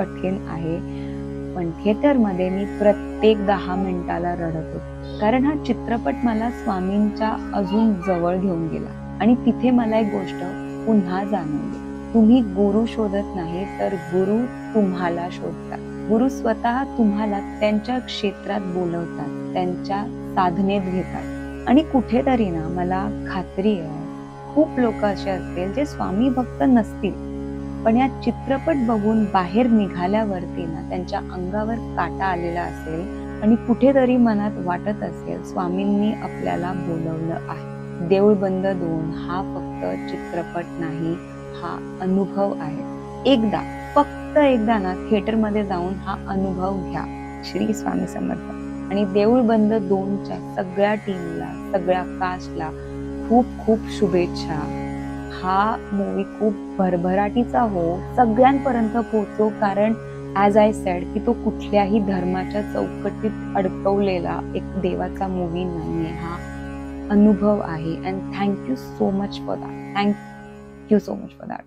कठीण आहे. पण थिएटरमध्ये मी प्रत्येक 10 मिनिटाला रडत होते. कारण हा चित्रपट मला स्वामींच्या अजून जवळ घेऊन गेला आणि तिथे मला एक गोष्ट पुन्हा जाणवली. तुम्ही गुरु शोधत नाही, तर गुरु तुम्हाला शोधतात. गुरु स्वतः तुम्हाला त्यांच्या क्षेत्रात बोलवतात, त्यांच्या साधनेत घेतात आणि कुठेतरी ना मला खात्री आहे, खूप लोक असे असतील जे स्वामी भक्त नसतील, पण या चित्रपट बघून बाहेर निघाल्यावरती ना त्यांच्या अंगावर काटा आलेला असेल आणि कुठेतरी मनात वाटत असेल स्वामींनी आपल्याला बोलवलं आहे. देऊळ बंद 2 हा फक्त चित्रपट नाही, हा अनुभव आहे. एकदा, फक्त एकदा ना थिएटरमध्ये जाऊन हा अनुभव घ्या. श्री स्वामी समर्थ. आणि देऊळ बंद 2च्या सगळ्या टीमला, सगळ्या कास्टला खूप खूप शुभेच्छा. हा मूवी खूप भरभराटीचा हो, सगळ्यांपर्यंत पोहोचो, कारण ॲज आय सेड की तो कुठल्याही धर्माच्या चौकटीत अडकवलेला एक देवाचा मूवी नाहीये. हा अनुभव आहे. And thank you so much for that. Thank you so much for that.